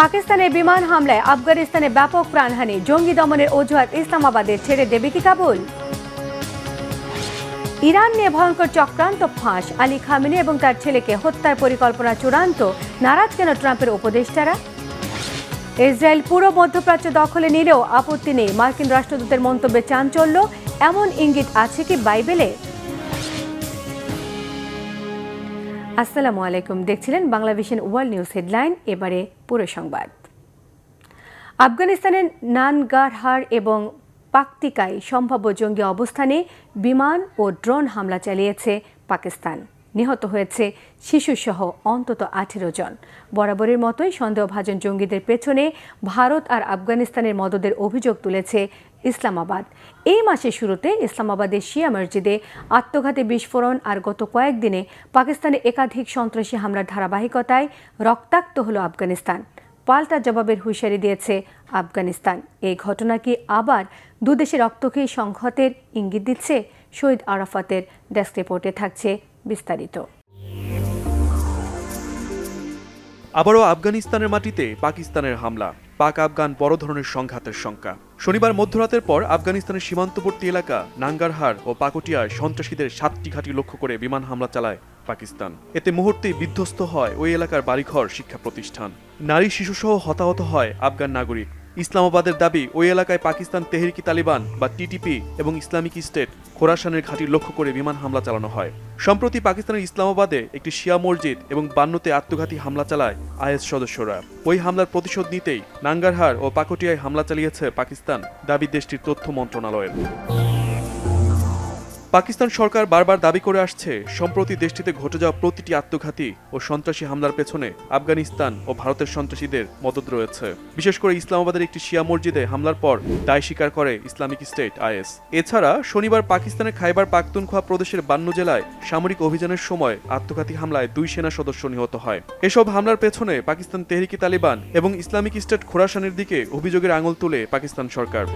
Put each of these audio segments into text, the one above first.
পাকিস্তানের বিমান হামলায় আফগানিস্তানে ব্যাপক প্রাণহানি, জঙ্গি দমনের অজুহাত ইসলামাবাদের ছেড়ে দেবে কি কাবুল? ইরান নিয়ে ভয়ঙ্কর চক্রান্ত ফাঁস, আলী খামেনি এবং তার ছেলেকে হত্যার পরিকল্পনা চূড়ান্ত, নারাজ কেন ট্রাম্পের উপদেষ্টারা? ইসরায়েল পুরো মধ্যপ্রাচ্য দখলে নিলেও আপত্তি নেই, মার্কিন রাষ্ট্রদূতের মন্তব্যে চাঞ্চল্য, এমন ইঙ্গিত আছে কি বাইবেলে? আসসালামু আলাইকুম, দেখছিলেন বাংলাভিশন ওয়ার্ল্ড নিউজ হেডলাইন। এবারে পুরো সংবাদ। আফগানিস্তানের নানগারহার এবং পাকতিকায় সম্ভাব্য জঙ্গি অবস্থানে বিমান ও ড্রোন হামলা চালিয়েছে পাকিস্তান। নিহত হয়েছে শিশুসহ অন্তত 18 জন। বরাবরের মতোই সন্দেহভাজন জঙ্গিদের পেছনে ভারত আর আফগানিস্তানের মদদের অভিযোগ তুলেছে ইসলামাবাদ। এই মাসের শুরুতে ইসলামাবাদের শিয়া মসজিদে আত্মঘাতী বিস্ফোরণ আর গত কয়েকদিনে পাকিস্তানে একাধিক সন্ত্রাসী হামলার ধারাবাহিকতায় রক্তাক্ত হল আফগানিস্তান। পাল্টা জবাবের হুঁশিয়ারি দিয়েছে আফগানিস্তান। এই ঘটনা কি আবার দুদেশের রক্তক্ষয়ী সংঘাতের ইঙ্গিত দিচ্ছে? শহীদ আরাফাতের ডেস্ক রিপোর্টে থাকছে বিস্তারিত। আবারও আফগানিস্তানের মাটিতে পাকিস্তানের হামলা, পাক আফগান বড় ধরনের সংঘাতের শঙ্কা। শনিবার মধ্যরাতের পর আফগানিস্তানের সীমান্তবর্তী এলাকা নাঙ্গারহার ও পাকুটিয়ায় সন্ত্রাসীদের 7টি ঘাঁটি লক্ষ্য করে বিমান হামলা চালায় পাকিস্তান। এতে মুহূর্তেই বিধ্বস্ত হয় ওই এলাকার বাড়িঘর, শিক্ষা প্রতিষ্ঠান। নারী শিশুসহ হতাহত হয় আফগান নাগরিক। ইসলামাবাদের দাবি, ওই এলাকায় পাকিস্তান তেহরিকি তালিবান বা টিটিপি এবং ইসলামিক স্টেট খোরাসানের ঘাঁটি লক্ষ্য করে বিমান হামলা চালানো হয়। সম্প্রতি পাকিস্তানের ইসলামাবাদে একটি শিয়া মসজিদ এবং 52তে আত্মঘাতী হামলা চালায় আইএস সদস্যরা। ওই হামলার প্রতিশোধ নিতেই নাঙ্গারহার ও পাকুটিয়ায় হামলা চালিয়েছে পাকিস্তান, দাবি দেশটির তথ্য মন্ত্রণালয়ের। পাকিস্তান সরকার বারবার দাবি করে আসছে, সম্প্রতি দেশটিতে ঘটে যাওয়া প্রতিটি আত্মঘাতী ও সন্ত্রাসী হামলার পেছনে আফগানিস্তান ও ভারতের সন্ত্রাসীদের মদদ রয়েছে। বিশেষ করে ইসলামাবাদের একটি শিয়া মসজিদে হামলার পর দায় স্বীকার করে ইসলামিক স্টেট আইএস। এছাড়া শনিবার পাকিস্তানের খাইবার পাখতুনখোয়া প্রদেশের 52 জেলায় সামরিক অভিযানের সময় আত্মঘাতী হামলায় 2 সেনা সদস্য নিহত হয়। এসব হামলার পেছনে পাকিস্তান তেহরিকি তালিবান এবং ইসলামিক স্টেট খোরাসানের দিকে অভিযোগের আঙুল তুলে পাকিস্তান সরকার।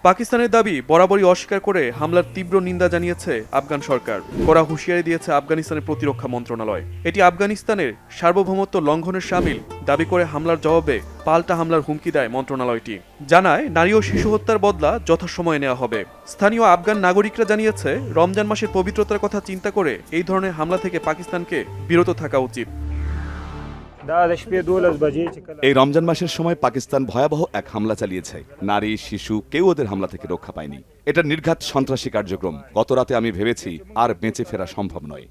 পাকিস্তানের দাবি বরাবরই অস্বীকার করে হামলার তীব্র নিন্দা জানিয়েছে আফগান সরকার। কড়া হুঁশিয়ারি দিয়েছে আফগানিস্তানের প্রতিরক্ষা মন্ত্রণালয়। এটি আফগানিস্তানের সার্বভৌমত্ব লঙ্ঘনের শামিল দাবি করে হামলার জবাবে পাল্টা হামলার হুমকি দেয় মন্ত্রণালয়টি। জানায়, নারী ও শিশু হত্যার বদলা যথাসময়ে নেওয়া হবে। স্থানীয় আফগান নাগরিকরা জানিয়েছে, রমজান মাসের পবিত্রতার কথা চিন্তা করে এই ধরনের হামলা থেকে পাকিস্তানকে বিরত থাকা উচিত। এই রমজান মাসের সময় পাকিস্তান ভয়াবহ এক হামলা চালিয়েছে। নারী শিশু কেউ ওদের হামলা থেকে রক্ষা পায়নি। এটা নির্ঘাত সন্ত্রাসী কার্যক্রম। গত রাতে আমি ভেবেছি আর বেঁচে ফেরা সম্ভব নয়।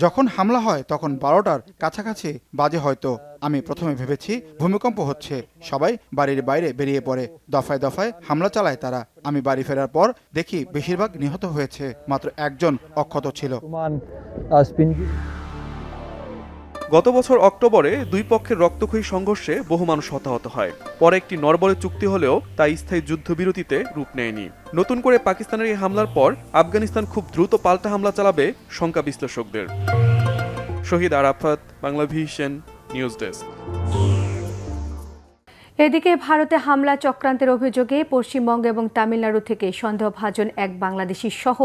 যখন হামলা হয় তখন 12টার কাছাকাছি বাজে। হয়তো আমি প্রথমে ভেবেছি ভূমিকম্প হচ্ছে। সবাই বাড়ির বাইরে বেরিয়ে পড়ে, দফায় দফায় হামলা চালায় তারা। আমি বাড়ি ফেরার পর দেখি বেশিরভাগ নিহত হয়েছে, মাত্র একজন অক্ষত ছিল। গত বছর অক্টোবরে দুই পক্ষের রক্তক্ষয়ী সংঘর্ষে বহু মানুষ হতাহত হয়। পরে একটি নড়বড়ে চুক্তি হলেও তা স্থায়ী যুদ্ধবিরতিতে রূপ নেয়নি। নতুন করে পাকিস্তানের এই হামলার পর আফগানিস্তান খুব দ্রুত পাল্টা হামলা চালাবে শঙ্কা বিশ্লেষকদের। শহীদ আরাফাত, বাংলাভিশন নিউজ ডেস্ক। এদিকে ভারতে হামলা চক্রান্তের অভিযোগে পশ্চিমবঙ্গ এবং তামিলনাড়ু থেকে সন্দেহভাজন এক বাংলাদেশি সহ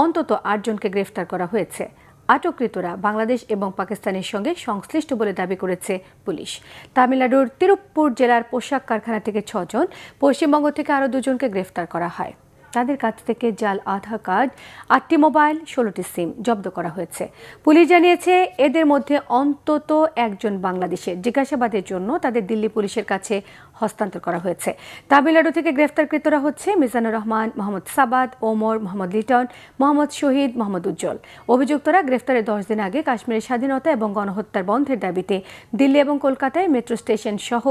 অন্তত 8 জনকে গ্রেফতার করা হয়েছে। আটককৃতরা বাংলাদেশ এবং পাকিস্তানের সঙ্গে সংশ্লিষ্ট বলে দাবি করেছে পুলিশ। তামিলনাড়ুর তিরুপ্পুর জেলার পোশাক কারখানা থেকে 6 জন, পশ্চিমবঙ্গ থেকে আরও 2 জনকে গ্রেফতার করা হয়। তাদের কাছ থেকে জাল আধার কার্ড, 8টি মোবাইল, 16টি সিম জব্দ করা হয়েছে। পুলিশ জানিয়েছে, এদের মধ্যে অন্তত 1 জন বাংলাদেশের। জিজ্ঞাসাবাদের জন্য তাদের দিল্লি পুলিশের কাছে হস্তান্তর করা হয়েছে। তামিলনাড়ু থেকে গ্রেফতারকৃতরা হচ্ছে মিজানুর রহমান, মোহাম্মদ সাবাদ, ওমর, মোহাম্মদ লিটন, মোহাম্মদ শহীদ, মোহাম্মদ উজ্জ্বল। অভিযুক্তরা গ্রেফতারের 10 দিন আগে কাশ্মীরের স্বাধীনতা এবং গণহত্যার বন্ধের দাবিতে দিল্লি এবং কলকাতায় মেট্রো স্টেশন সহ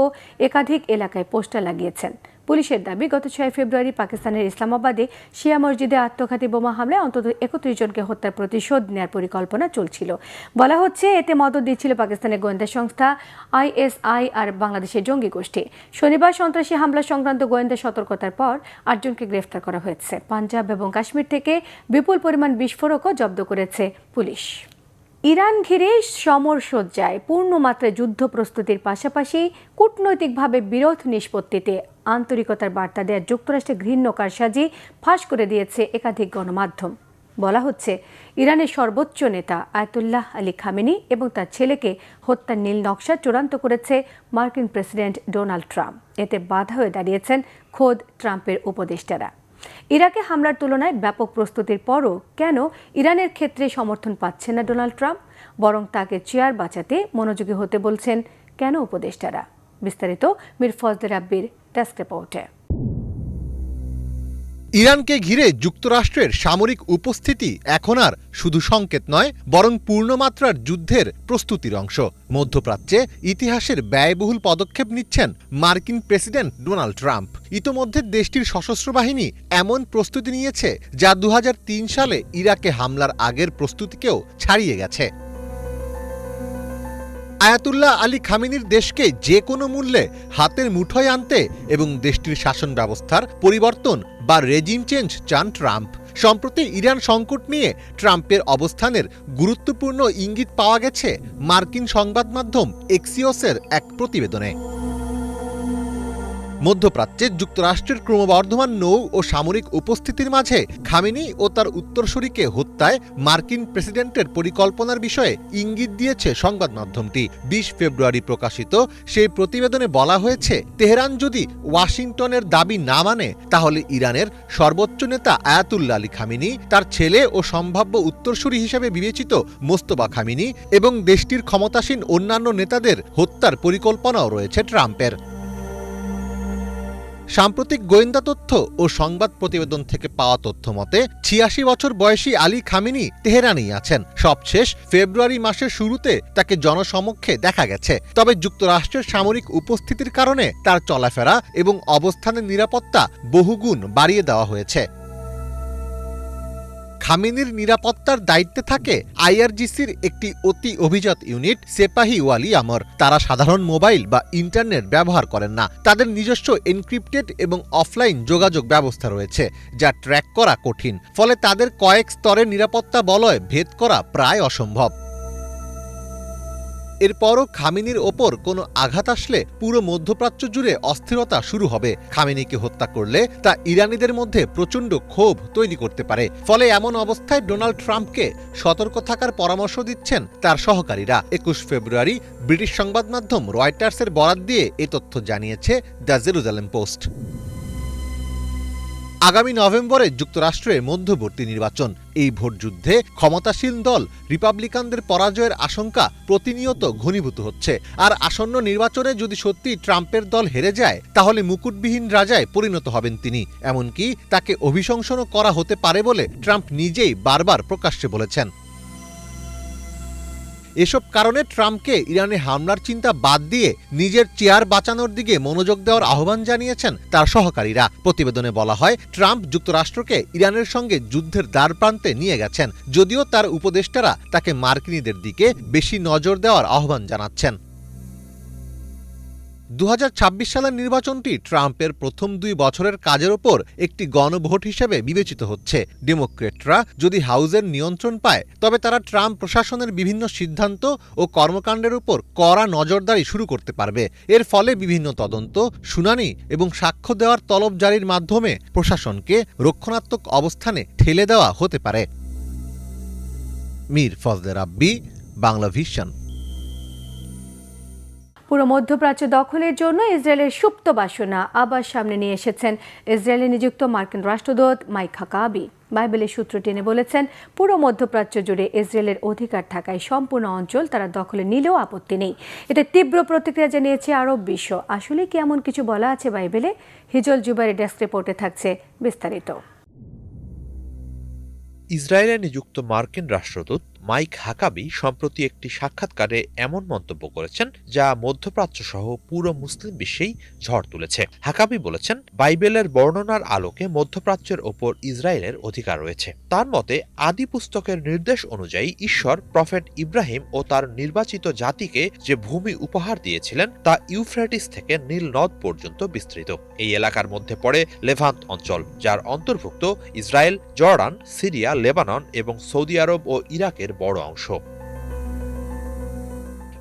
একাধিক এলাকায় পোস্টার লাগিয়েছেন। পুলিশের দাবি, গত 6 ফেব্রুয়ারি পাকিস্তানের ইসলামাবাদে শিয়া মসজিদে আত্মঘাতী বোমা হামলায় অন্তত 31 জনকে হত্যার প্রতিশোধ নেওয়ার পরিকল্পনা চলছিল। বলা হচ্ছে, এতে মদত দিচ্ছিল পাকিস্তানের গোয়েন্দা সংস্থা আইএসআই আর বাংলাদেশের জঙ্গি গোষ্ঠী। শনিবার সন্ত্রাসী হামলা সংক্রান্ত গোয়েন্দা সতর্কতার পর 8 জনকে গ্রেফতার করা হয়েছে। পাঞ্জাব এবং কাশ্মীর থেকে বিপুল পরিমাণ বিস্ফোরকও জব্দ করেছে পুলিশ। ইরান ঘিরে সমরসজ্জায় পূর্ণমাত্রায় যুদ্ধ প্রস্তুতির পাশাপাশি কূটনৈতিকভাবে বিরোধ নিষ্পত্তিতে আন্তরিকতার বার্তা দেওয়া যুক্তরাষ্ট্রের ঘৃণ্য কারসাজি ফাঁস করে দিয়েছে একাধিক গণমাধ্যম। বলা হচ্ছে, ইরানের সর্বোচ্চ নেতা আয়াতুল্লাহ আলী খামেনি এবং তার ছেলেকে হত্যার নীল নকশা চূড়ান্ত করেছে মার্কিন প্রেসিডেন্ট ডোনাল্ড ট্রাম্প। এতে বাধা হয়ে দাঁড়িয়েছেন খোদ ট্রাম্পের উপদেষ্টারা। ইরাকে হামলার তুলনায় ব্যাপক প্রস্তুতির পরও কেন ইরানের ক্ষেত্রে সমর্থন পাচ্ছেন না ডোনাল্ড ট্রাম্প, বরং তাকে চেয়ার বাঁচাতে মনোযোগী হতে বলছেন কেন উপদেষ্টারা? বিস্তারিত মীর ফজলে রাব্বির ডেস্ক রিপোর্টে। ইরানকে ঘিরে যুক্তরাষ্ট্রের সামরিক উপস্থিতি এখন আর শুধু সংকেত নয়, বরং পূর্ণমাত্রার যুদ্ধের প্রস্তুতির অংশ। মধ্যপ্রাচ্যে ইতিহাসের ব্যয়বহুল পদক্ষেপ নিচ্ছেন মার্কিন প্রেসিডেন্ট ডোনাল্ড ট্রাম্প। ইতোমধ্যে দেশটির সশস্ত্র বাহিনী এমন প্রস্তুতি নিয়েছে যা 2003 সালে ইরাকে হামলার আগের প্রস্তুতিকেও ছাড়িয়ে গেছে। আয়াতুল্লাহ আলী খামেনির দেশকে যে কোনো মূল্যে হাতের মুঠোয় আনতে এবং দেশটির শাসন ব্যবস্থার পরিবর্তন বা রেজিম চেঞ্জ চান ট্রাম্প। সম্প্রতি ইরান সংকট নিয়ে ট্রাম্পের অবস্থানের গুরুত্বপূর্ণ ইঙ্গিত পাওয়া গেছে মার্কিন সংবাদ মাধ্যম এক্সিওসের এক প্রতিবেদনে। মধ্যপ্রাচ্যে যুক্তরাষ্ট্রের ক্রমবর্ধমান নৌ ও সামরিক উপস্থিতির মাঝে খামেনি ও তার উত্তরসূরিকে হত্যায় মার্কিন প্রেসিডেন্টের পরিকল্পনার বিষয়ে ইঙ্গিত দিয়েছে সংবাদ মাধ্যমটি। 20 ফেব্রুয়ারি প্রকাশিত সেই প্রতিবেদনে বলা হয়েছে, তেহরান যদি ওয়াশিংটনের দাবি না মানে তাহলে ইরানের সর্বোচ্চ নেতা আয়াতুল্লাহ আলী খামেনি, তার ছেলে ও সম্ভাব্য উত্তরসূরি হিসেবে বিবেচিত মোস্তফা খামেনি এবং দেশটির ক্ষমতাসীন অন্যান্য নেতাদের হত্যার পরিকল্পনাও রয়েছে ট্রাম্পের। সাম্প্রতিক গোয়েন্দা তথ্য ও সংবাদ প্রতিবেদন থেকে পাওয়া তথ্য মতে 86 বছর বয়সী আলী খামেনি তেহরানেই আছেন। সবশেষ ফেব্রুয়ারি মাসের শুরুতে তাকে জনসমক্ষে দেখা গেছে। তবে যুক্তরাষ্ট্রের সামরিক উপস্থিতির কারণে তার চলাফেরা এবং অবস্থানের নিরাপত্তা বহুগুণ বাড়িয়ে দেওয়া হয়েছে। খামেনির নিরাপত্তার দায়িত্বে থাকে আইআরজিসির একটি অতি অভিজাত ইউনিট সেপাহি ওয়ালি আমর। তারা সাধারণ মোবাইল বা ইন্টারনেট ব্যবহার করেন না। তাদের নিজস্ব এনক্রিপ্টেড এবং অফলাইন যোগাযোগ ব্যবস্থা রয়েছে, যা ট্র্যাক করা কঠিন। ফলে তাদের কয়েক স্তরের নিরাপত্তা বলয় ভেদ করা প্রায় অসম্ভব। এরপরও খামেনির ওপর কোনো আঘাত আসলে পুরো মধ্যপ্রাচ্য জুড়ে অস্থিরতা শুরু হবে। খামেনিকে হত্যা করলে তা ইরানিদের মধ্যে প্রচণ্ড ক্ষোভ তৈরি করতে পারে। ফলে এমন অবস্থায় ডোনাল্ড ট্রাম্পকে সতর্ক থাকার পরামর্শ দিচ্ছেন তার সহকারীরা। 21 ফেব্রুয়ারি ব্রিটিশ সংবাদ মাধ্যম রয়টার্সের বরাত দিয়ে এ তথ্য জানিয়েছে দ্য জেরুজালেম পোস্ট। আগামী নভেম্বরে যুক্তরাষ্ট্রে মধ্যবর্তী নির্বাচন। এই ভোটযুদ্ধে ক্ষমতাসীন দল রিপাবলিকানদের পরাজয়ের আশঙ্কা প্রতিনিয়ত ঘনীভূত হচ্ছে। আর আসন্ন নির্বাচনে যদি সত্যি ট্রাম্পের দল হেরে যায়, তাহলে মুকুটবিহীন রাজায় পরিণত হবেন তিনি। এমনকি তাকে অভিশংসনও করা হতে পারে বলে ট্রাম্প নিজেই বারবার প্রকাশ্যে বলেছেন। এসব কারণে ট্রাম্পকে ইরানে হামলার চিন্তা বাদ দিয়ে নিজের চেয়ার বাঁচানোর দিকে মনোযোগ দেওয়ার আহ্বান জানিয়েছেন তার সহকারীরা। প্রতিবেদনে বলা হয়, ট্রাম্প যুক্তরাষ্ট্রকে ইরানের সঙ্গে যুদ্ধের দ্বারপ্রান্তে নিয়ে গেছেন, যদিও তার উপদেষ্টারা তাকে মার্কিনীদের দিকে বেশি নজর দেওয়ার আহ্বান জানাচ্ছেন। 2026 সালের নির্বাচনটি ট্রাম্পের প্রথম 2 বছরের কাজের ওপর একটি গণভোট হিসেবে বিবেচিত হচ্ছে। ডেমোক্রেটরা যদি হাউজের নিয়ন্ত্রণ পায়, তবে তারা ট্রাম্প প্রশাসনের বিভিন্ন সিদ্ধান্ত ও কর্মকাণ্ডের উপর কড়া নজরদারি শুরু করতে পারবে। এর ফলে বিভিন্ন তদন্ত, শুনানি এবং সাক্ষ্য দেওয়ার তলব জারির মাধ্যমে প্রশাসনকে রক্ষণাত্মক অবস্থানে ঠেলে দেওয়া হতে পারে। মীর ফজলে রাব্বি, বাংলা ভিশন। পুরো মধ্যপ্রাচ্য দখলের জন্য ইসরায়েলের সুপ্ত বাসনা আবার সামনে নিয়ে এসেছেন ইসরায়েলে নিযুক্ত মার্কিন রাষ্ট্রদূত মাইক হাকাবি। বাইবেলের সূত্র টেনে বলেছেন, পুরো মধ্যপ্রাচ্য জুড়ে ইসরায়েলের অধিকার থাকায় সম্পূর্ণ অঞ্চল তারা দখলে নিলেও আপত্তি নেই। এতে তীব্র প্রতিক্রিয়া জানিয়েছে আরব বিশ্ব। আসলে কি এমন কিছু বলা আছে বাইবেলে? হিজল জুবাইরের ডেস্ক রিপোর্টে থাকছে বিস্তারিত। ইসরায়েলে নিযুক্ত মার্কিন রাষ্ট্রদূত মাইক হাকাবি সম্প্রতি একটি সাক্ষাৎকারে এমন মন্তব্য করেছেন যা মধ্যপ্রাচ্য সহ পুরো মুসলিম বিশ্বেই ঝড় তুলেছে। হাকাবি বলেছেন, বাইবেলের বর্ণনার আলোকে মধ্যপ্রাচ্যের ওপর ইসরায়েলের অধিকার রয়েছে। তার মতে, আদি পুস্তকের নির্দেশ অনুযায়ী ঈশ্বর প্রফেট ইব্রাহিম ও তার নির্বাচিত জাতিকে যে ভূমি উপহার দিয়েছিলেন তা ইউফ্রেটিস থেকে নীল নদ পর্যন্ত বিস্তৃত। এই এলাকার মধ্যে পড়ে লেভান্ত অঞ্চল, যার অন্তর্ভুক্ত ইসরায়েল, জর্ডান, সিরিয়া, লেবানন এবং সৌদি আরব ও ইরাকের বড় অংশ।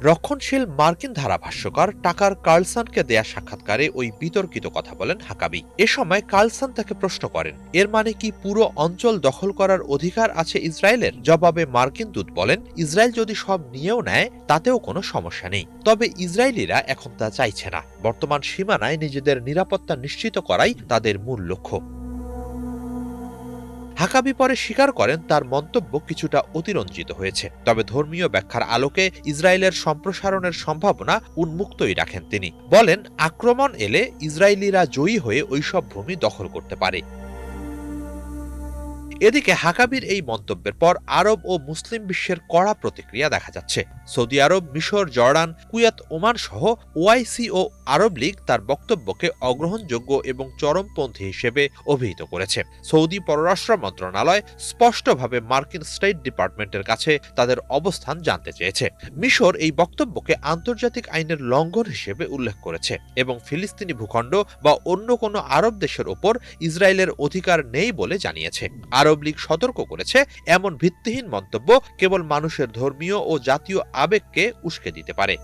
রক্ষণশীল মার্কিন ধারাভাষ্যকার টাকার কার্লসনকে দেয়া সাক্ষাৎকারে ওই বিতর্কিত কথা বলেন হাকাবি। এ সময় কার্লসন তাকে প্রশ্ন করেন, এর মানে কি পুরো অঞ্চল দখল করার অধিকার আছে ইসরায়েলের? জবাবে মার্কিন দূত বলেন, ইসরায়েল যদি সব নিয়েও নেয় তাতেও কোনো সমস্যা নেই, তবে ইসরায়েলিরা এখন তা চাইছে না। বর্তমান সীমানায় নিজেদের নিরাপত্তা নিশ্চিত করাই তাদের মূল লক্ষ্য। হাকাবি পরে স্বীকার করেন তার মন্তব্য কিছুটা অতিরঞ্জিত হয়েছে, তবে ধর্মীয় ব্যাখ্যার আলোকে ইসরায়েলের সম্প্রসারণের সম্ভাবনা উন্মুক্তই রাখেন তিনি। বলেন, আক্রমণ এলে ইসরায়েলিরা জয়ী হয়ে ওইসব ভূমি দখল করতে পারে। এদিকে হাকাবির এই মন্তব্যের পর আরব ও মুসলিম বিশ্বের কড়া প্রতিক্রিয়া দেখা যাচ্ছে। সৌদি আরব, মিশর, জর্ডান, কুয়েত, ওমান সহ ওআইসি ও আরব লীগ তার বক্তব্যকে অগ্রহণযোগ্য এবং চরমপন্থী হিসেবে অভিহিত করেছে। সৌদি পররাষ্ট্র মন্ত্রণালয় স্পষ্টভাবে মার্কিন স্টেট ডিপার্টমেন্টের কাছে তাদের অবস্থান জানতে চেয়েছে। মিশর এই বক্তব্যকে আন্তর্জাতিক আইনের লঙ্ঘন হিসেবে উল্লেখ করেছে এবং ফিলিস্তিনি ভূখণ্ড বা অন্য কোনো আরব দেশের ওপর ইসরায়েলের অধিকার নেই বলে জানিয়েছে। আরব লীগ সতর্ক করেছে, এমন ভিত্তিহীন মন্তব্য কেবল মানুষের ধর্মীয় ও জাতীয় আবেগকে উস্কে দিতে পারে।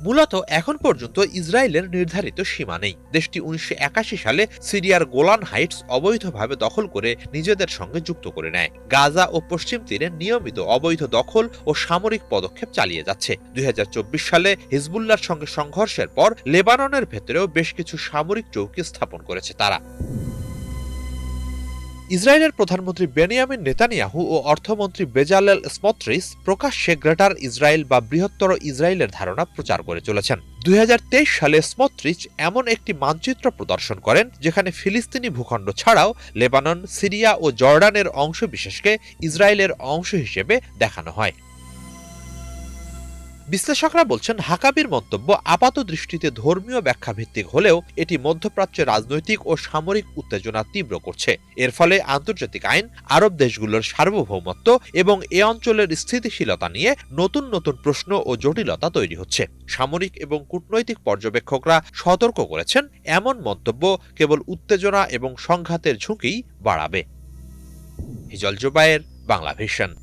মূলত এখন পর্যন্ত ইসরায়েলের নির্ধারিত সীমা নেই। দেশটি 1981 সালে সিরিয়ার গোলান হাইটস অবৈধভাবে দখল করে নিজেদের সঙ্গে যুক্ত করে নেয়। গাজা ও পশ্চিম তীরে নিয়মিত অবৈধ দখল ও সামরিক পদক্ষেপ চালিয়ে যাচ্ছে। 2024 সালে হিজবুল্লাহর সঙ্গে সংঘর্ষের পর লেবাননের ভেতরেও বেশ কিছু সামরিক চৌকি স্থাপন করেছে তারা। ইসরায়েলের প্রধানমন্ত্রী বেনিয়ামিন নেতানিয়াহু ও অর্থমন্ত্রী বেজালেল স্মোট্রিচ প্রকাশ্যে গ্রেটার ইসরায়েল বা বৃহত্তর ইসরায়েলের ধারণা প্রচার করে চলেছেন। 2023 সালে স্মোট্রিচ এমন একটি মানচিত্র প্রদর্শন করেন যেখানে ফিলিস্তিনি ভূখণ্ড ছাড়াও লেবানন, সিরিয়া ও জর্ডানের অংশবিশেষকে ইসরায়েলের অংশ হিসেবে দেখানো হয়। বিশ্লেষকরা বলছেন, হাকাবির মন্তব্য আপাত দৃষ্টিতে ধর্মীয় ব্যাখ্যা ভিত্তিক হলেও এটি মধ্যপ্রাচ্যের রাজনৈতিক ও সামরিক উত্তেজনা তীব্র করছে। এর ফলে আন্তর্জাতিক আইন, আরব দেশগুলোর সার্বভৌমত্ব এবং এ অঞ্চলের স্থিতিশীলতা নিয়ে নতুন নতুন প্রশ্ন ও জটিলতা তৈরি হচ্ছে। সামরিক এবং কূটনৈতিক পর্যবেক্ষকরা সতর্ক করেছেন, এমন মন্তব্য কেবল উত্তেজনা এবং সংঘাতের ঝুঁকি বাড়াবে। হিজল জুবায়ের, বাংলা ভিশন।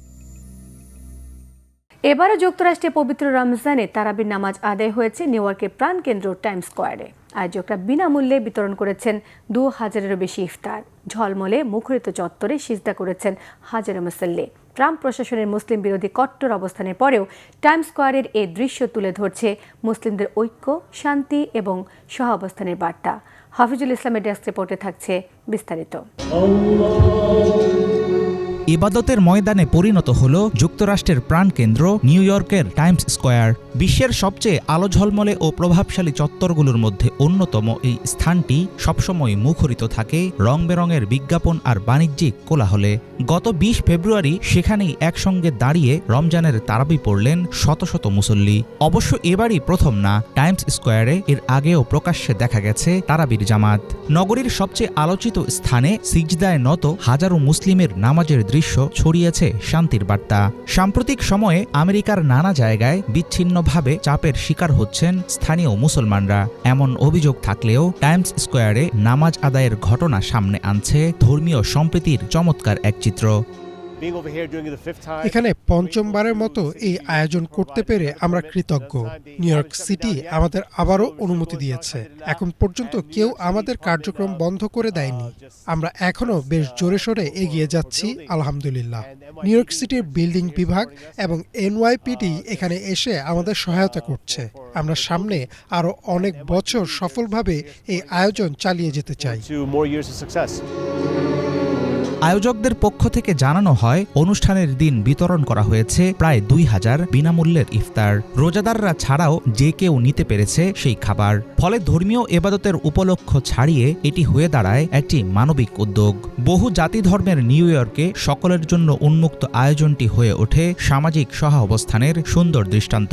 এবারও যুক্তরাষ্ট্রে পবিত্র রমজানে তারাবির নামাজ আদায় হয়েছে নিউ ইয়র্কের প্রাণকেন্দ্র টাইমস স্কোয়ারে। আয়োজকরা বিনামূল্যে বিতরণ করেছেন 2000-এরও বেশি ইফতার। ঝলমলে মুখরিত চত্বরে সিজদা করেছেন হাজারো মুসল্লি। ট্রাম্প প্রশাসনের মুসলিম বিরোধী কট্টর অবস্থানের পরেও টাইমস স্কোয়ারের এই দৃশ্য তুলে ধরছে মুসলিমদের ঐক্য, শান্তি এবং সহাবস্থানের বার্তা। হাফিজুল ইসলামের ডেস্ক রিপোর্টে থাকছে বিস্তারিত। ইবাদতের ময়দানে পরিণত হল যুক্তরাষ্ট্রের প্রাণকেন্দ্র নিউ ইয়র্কের টাইমস স্কোয়ার। বিশ্বের সবচেয়ে আলো ঝলমলে ও প্রভাবশালী চত্বরগুলোর মধ্যে অন্যতম এই স্থানটি সবসময় মুখরিত থাকে রং বেরঙের বিজ্ঞাপন আর বাণিজ্যিক কোলাহলে। গত 20 ফেব্রুয়ারি সেখানেই একসঙ্গে দাঁড়িয়ে রমজানের তারাবি পড়লেন শত শত মুসল্লি। অবশ্য এবারই প্রথম না, টাইমস স্কোয়ারে এর আগেও প্রকাশ্যে দেখা গেছে তারাবির জামাত। নগরীর সবচেয়ে আলোচিত স্থানে সিজদায় নত হাজারো মুসলিমের নামাজের দৃশ্য ছড়িয়েছে শান্তির বার্তা। সাম্প্রতিক সময়ে আমেরিকার নানা জায়গায় বিচ্ছিন্নভাবে চাপের শিকার হচ্ছেন স্থানীয় মুসলমানরা। এমন অভিযোগ থাকলেও টাইমস স্কোয়ারে নামাজ আদায়ের ঘটনা সামনে আনছে ধর্মীয় সম্প্রীতির চমৎকার এক চিত্র। এখানে পঞ্চমবারের মতো এই আয়োজন করতে পেরে আমরা কৃতজ্ঞ। নিউ ইয়র্ক সিটি আমাদের আবারও অনুমতি দিয়েছে। এখন পর্যন্ত কেউ আমাদের কার্যক্রম বন্ধ করে দেয়নি। আমরা এখনো বেশ জোরে সোরে এগিয়ে যাচ্ছি, আলহামদুলিল্লাহ। নিউ ইয়র্ক সিটির বিল্ডিং বিভাগ এবং এনওয়াইপিডি এখানে এসে আমাদের সহায়তা করছে। আমরা সামনে আরো অনেক বছর সফলভাবে এই আয়োজন চালিয়ে যেতে চাই। আয়োজকদের পক্ষ থেকে জানানো হয়, অনুষ্ঠানের দিন বিতরণ করা হয়েছে প্রায় 2000 বিনামূল্যের ইফতার। রোজাদাররা ছাড়াও যে কেউ নিতে পেরেছে সেই খাবার। ফলে ধর্মীয় ইবাদতের উপলক্ষ ছাড়িয়ে এটি হয়ে দাঁড়ায় একটি মানবিক উদ্যোগ। বহু জাতি ধর্মের নিউ ইয়র্কে সকলের জন্য উন্মুক্ত আয়োজনটি হয়ে ওঠে সামাজিক সহাবস্থানের সুন্দর দৃষ্টান্ত।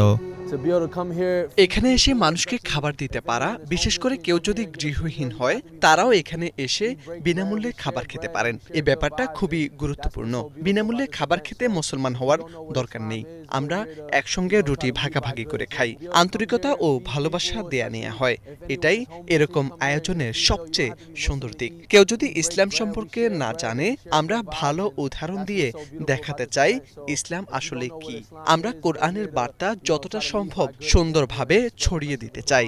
এখানে এসে মানুষকে খাবার দিতে পারা, বিশেষ করে কেউ যদি গৃহহীন হয় তারাও এখানে এসে বিনামূল্যে খাবার খেতে পারেন। এই ব্যাপারটা খুবই গুরুত্বপূর্ণ। বিনামূল্যে খাবার খেতে মুসলমান হওয়ার দরকার নেই। আমরা একসঙ্গে রুটি ভাগাভাগি করে খাই, আন্তরিকতা ও ভালোবাসা দেয়া নেওয়া হয়। এটাই এরকম আয়োজনের সবচেয়ে সুন্দর দিক। কেউ যদি ইসলাম সম্পর্কে না জানে, আমরা ভালো উদাহরণ দিয়ে দেখাতে চাই ইসলাম আসলে কি। আমরা কোরআনের বার্তা যতটা সম্ভব সুন্দরভাবে ছড়িয়ে দিতে চাই।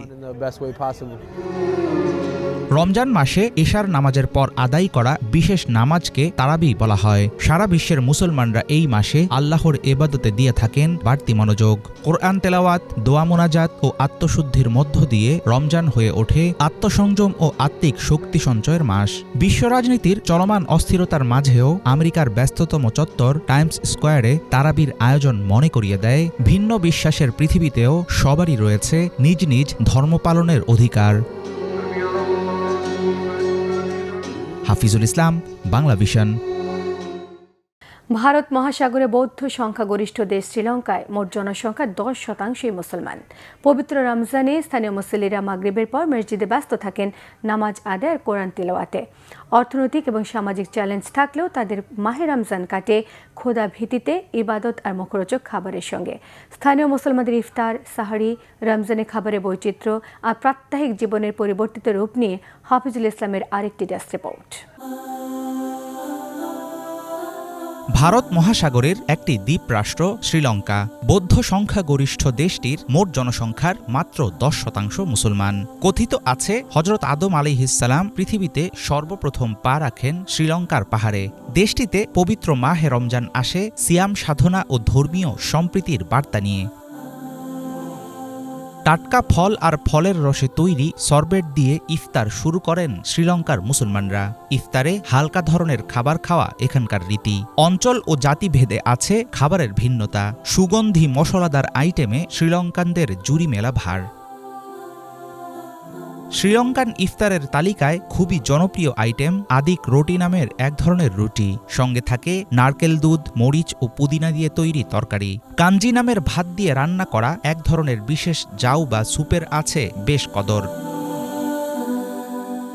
রমজান মাসে এশার নামাজের পর আদায় করা বিশেষ নামাজকে তারাবি বলা হয়। সারা বিশ্বের মুসলমানরা এই মাসে আল্লাহর ইবাদতে দিয়ে থাকেন বাড়তি মনোযোগ। কোরআন তেলাওয়াত, দোয়া মোনাজাত ও আত্মশুদ্ধির মধ্য দিয়ে রমজান হয়ে ওঠে আত্মসংযম ও আত্মিক শক্তি সঞ্চয়ের মাস। বিশ্ব রাজনীতির চলমান অস্থিরতার মাঝেও আমেরিকার ব্যস্ততম চত্বর টাইমস স্কোয়ারে তারাবির আয়োজন মনে করিয়ে দেয় ভিন্ন বিশ্বাসের পৃথিবীতেও সবারই রয়েছে নিজ নিজ ধর্ম পালনের অধিকার। হাফিজুল ইসলাম, বাংলা ভিশন। ভারত মহাসাগরে বৌদ্ধ সংখ্যাগরিষ্ঠ দেশ শ্রীলঙ্কায় মোট জনসংখ্যার 10% মুসলমান। পবিত্র রমজানে স্থানীয় মুসল্লিরা মাগরিবের পর মসজিদে ব্যস্ত থাকেন নামাজ আদায় আর কোরআন তিলাওয়াতে। অর্থনৈতিক এবং সামাজিক চ্যালেঞ্জ থাকলেও তাদের মাহে রমজান কাটে খোদা ভীতিতে, ইবাদত আর মুখরোচক খাবারের সঙ্গে। স্থানীয় মুসলমানদের ইফতার, সাহারি, রমজানে খাবারের বৈচিত্র্য আর প্রাত্যহিক জীবনের পরিবর্তিত রূপ নিয়ে হাফিজুল ইসলামের আরেকটি ডেস্ক রিপোর্ট। ভারত মহাসাগরের একটি দ্বীপ রাষ্ট্র শ্রীলঙ্কা। বৌদ্ধ সংখ্যাগরিষ্ঠ দেশটির মোট জনসংখ্যার মাত্র 10% মুসলমান। কথিত আছে হজরত আদম আলাইহিসসালাম পৃথিবীতে সর্বপ্রথম পা রাখেন শ্রীলঙ্কার পাহাড়ে। দেশটিতে পবিত্র মাহে রমজান আসে সিয়াম সাধনা ও ধর্মীয় সম্প্রীতির বার্তা নিয়ে। টাটকা ফল আর ফলের রসে তৈরি সরবেট দিয়ে ইফতার শুরু করেন শ্রীলঙ্কার মুসলমানরা। ইফতারে হালকা ধরনের খাবার খাওয়া এখানকার রীতি। অঞ্চল ও জাতিভেদে আছে খাবারের ভিন্নতা। সুগন্ধি মশলাদার আইটেমে শ্রীলঙ্কানদের জুরি মেলা ভার। শ্রীলঙ্কান ইফতারের তালিকায় খুবই জনপ্রিয় আইটেম আদিক রুটি নামের এক ধরনের রুটি। সঙ্গে থাকে নারকেল দুধ, মরিচ ও পুদিনা দিয়ে তৈরি তরকারি। কাঞ্জি নামের ভাত দিয়ে রান্না করা এক ধরনের বিশেষ জাউ বা স্যুপের আছে বেশ কদর।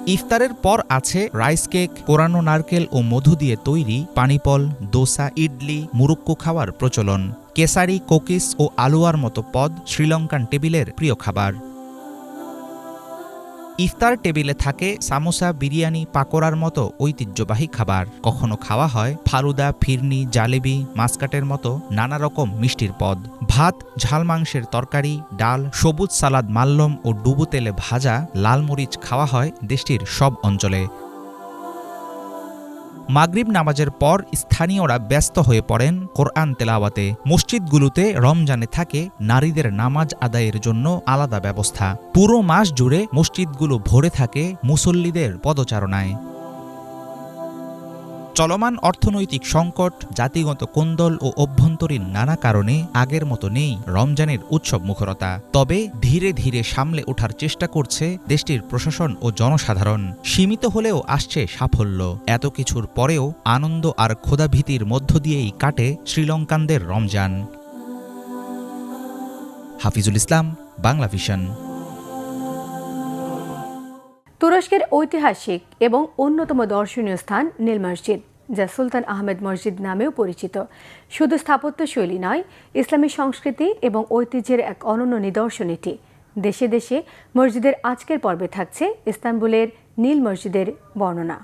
ইফতারের পর আছে রাইস কেক, কোরানো নারকেল ও মধু দিয়ে তৈরি পানিপল, দোসা, ইডলি, মুরুক্কু খাওয়ার প্রচলন। কেসারি, কোকিস ও আলুয়ার মতো পদ শ্রীলঙ্কান টেবিলের প্রিয় খাবার। ইফতার টেবিলে থাকে সামোসা, বিরিয়ানি, পাকোড়ার মতো ঐতিহ্যবাহী খাবার। কখনো খাওয়া হয় ফালুদা, ফিরনি, জালেবি, মাসকাটের মতো নানা রকম মিষ্টির পদ। ভাত, ঝাল মাংসের তরকারি, ডাল, সবুজ সালাদ, মাল্যম ও ডুবো তেলে ভাজা লাল মরিচ খাওয়া হয় দেশটির সব অঞ্চলে। মাগরিব নামাজের পর স্থানীয়রা ব্যস্ত হয়ে পড়েন কোরআন তেলাওয়াতে। মসজিদগুলোতে রমজানে থাকে নারীদের নামাজ আদায়ের জন্য আলাদা ব্যবস্থা। পুরো মাস জুড়ে মসজিদগুলো ভরে থাকে মুসল্লিদের পদচারণায়। চলমান অর্থনৈতিক সংকট, জাতিগত কোন্দল ও অভ্যন্তরীণ নানা কারণে আগের মতো নেই রমজানের উৎসব মুখরতা। তবে ধীরে ধীরে সামলে ওঠার চেষ্টা করছে দেশটির প্রশাসন ও জনসাধারণ। সীমিত হলেও আসছে সাফল্য। এত কিছুর পরেও আনন্দ আর ক্ষুধাভীতির মধ্য দিয়েই কাটে শ্রীলঙ্কানদের রমজান। হাফিজুল ইসলাম, বাংলা ভিশন। তুরস্কের ঐতিহাসিক এবং অন্যতম দর্শনীয় স্থান নীল মসজিদ, যা সুলতান আহমেদ মসজিদ নামেও পরিচিত, শুধু স্থাপত্যশৈলী নয়, ইসলামী সংস্কৃতি এবং ঐতিহ্যের এক অনন্য নিদর্শন এটি। দেশে দেশে মসজিদের আজকের পর্বে থাকছে ইস্তাম্বুলের নীল মসজিদের বর্ণনা।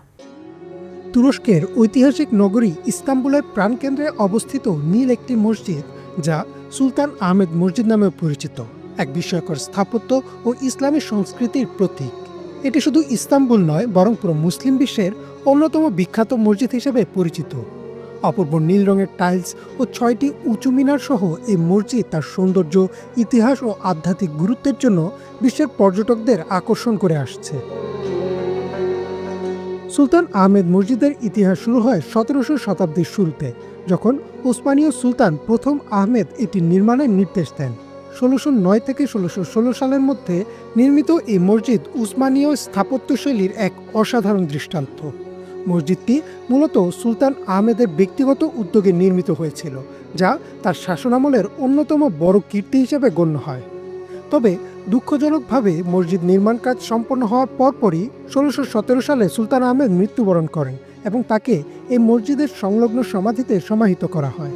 তুরস্কের ঐতিহাসিক নগরী ইস্তাম্বুলের প্রাণকেন্দ্রে অবস্থিত নীল একটি মসজিদ, যা সুলতান আহমেদ মসজিদ নামেও পরিচিত, এক বিস্ময়কর স্থাপত্য ও ইসলামী সংস্কৃতির প্রতীক। এটি শুধু ইস্তাম্বুল নয়, বরং পুরো মুসলিম বিশ্বের অন্যতম বিখ্যাত মসজিদ হিসেবে পরিচিত। অপূর্ব নীল রঙের টাইলস ও 6টি উঁচু মিনার সহ এই মসজিদ তার সৌন্দর্য, ইতিহাস ও আধ্যাত্মিক গুরুত্বের জন্য বিশ্বের পর্যটকদের আকর্ষণ করে আসছে। সুলতান আহমেদ মসজিদের ইতিহাস শুরু হয় 17শো শতাব্দীর শুরুতে, যখন ওসমানীয় সুলতান প্রথম আহমেদ এটি নির্মাণের নির্দেশ দেন। 1609 থেকে 1616 সালের মধ্যে নির্মিত এই মসজিদ উসমানীয় স্থাপত্যশৈলীর এক অসাধারণ দৃষ্টান্ত। মসজিদটি মূলত সুলতান আহমেদের ব্যক্তিগত উদ্যোগে নির্মিত হয়েছিল, যা তার শাসনামলের অন্যতম বড় কীর্তি হিসেবে গণ্য হয়। তবে দুঃখজনকভাবে মসজিদ নির্মাণ কাজ সম্পন্ন হওয়ার পরপরই ১৬১৭ সালে সুলতান আহমেদ মৃত্যুবরণ করেন এবং তাকে এই মসজিদের সংলগ্ন সমাধিতে সমাহিত করা হয়।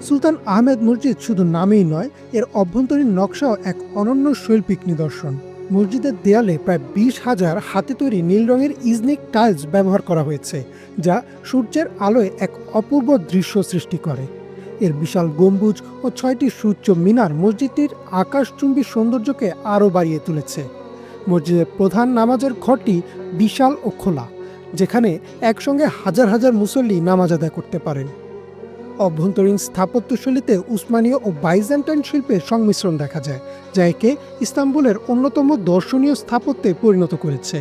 সুলতান আহমেদ মসজিদ শুধু নামেই নয়, এর অভ্যন্তরীণ নকশাও এক অনন্য শৈল্পিক নিদর্শন। মসজিদের দেয়ালে প্রায় ২০,০০০ হাতে তৈরি নীল রঙের ইজনিক টাইলস ব্যবহার করা হয়েছে, যা সূর্যের আলোয় এক অপূর্ব দৃশ্য সৃষ্টি করে। এর বিশাল গম্বুজ ও ৬টি সুউচ্চ মিনার মসজিদটির আকাশচুম্বী সৌন্দর্যকে আরও বাড়িয়ে তুলেছে। মসজিদের প্রধান নামাজের ঘরটি বিশাল ও খোলা, যেখানে একসঙ্গে হাজার হাজার মুসল্লি নামাজ আদায় করতে পারেন। অভ্যন্তরীণ স্থাপত্যশৈলীতে উসমানীয় ও বাইজেন্টাইন শিল্পের সংমিশ্রণ দেখা যায়, যা একে ইস্তাম্বুলের অন্যতম দর্শনীয় স্থাপত্যে পরিণত করেছে।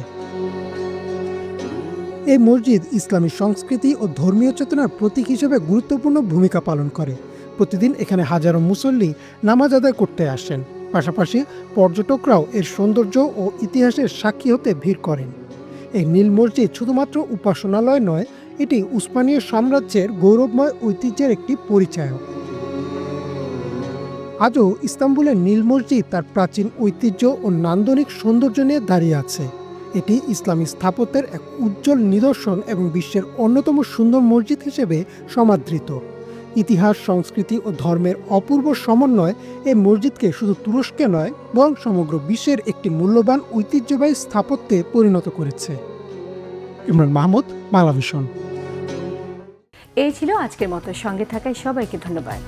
এই মসজিদ ইসলামী সংস্কৃতি ও ধর্মীয় চেতনার প্রতীক হিসেবে গুরুত্বপূর্ণ ভূমিকা পালন করে। প্রতিদিন এখানে হাজারো মুসল্লি নামাজ আদায় করতে আসেন, পাশাপাশি পর্যটকরাও এর সৌন্দর্য ও ইতিহাসের সাক্ষী হতে ভিড় করেন। এই নীল মসজিদ শুধুমাত্র উপাসনালয় নয়, এটি উসমানীয় সাম্রাজ্যের গৌরবময় ঐতিহ্যের একটি পরিচায়ক। আজও ইস্তাম্বুলের নীল মসজিদ তার প্রাচীন ঐতিহ্য ও নান্দনিক সৌন্দর্য নিয়ে দাঁড়িয়ে আছে। এটি ইসলামী স্থাপত্যের এক উজ্জ্বল নিদর্শন এবং বিশ্বের অন্যতম সুন্দর মসজিদ হিসেবে সমাদৃত। ইতিহাস, সংস্কৃতি ও ধর্মের অপূর্ব সমন্বয় এই মসজিদকে শুধু তুরস্কে নয়, বরং সমগ্র বিশ্বের একটি মূল্যবান ঐতিহ্যবাহী স্থাপত্যে পরিণত করেছে। ইমরান মাহমুদ, বাংলাভিশন। এই ছিল আজকের মতো। সঙ্গে থাকায় সবাইকে ধন্যবাদ।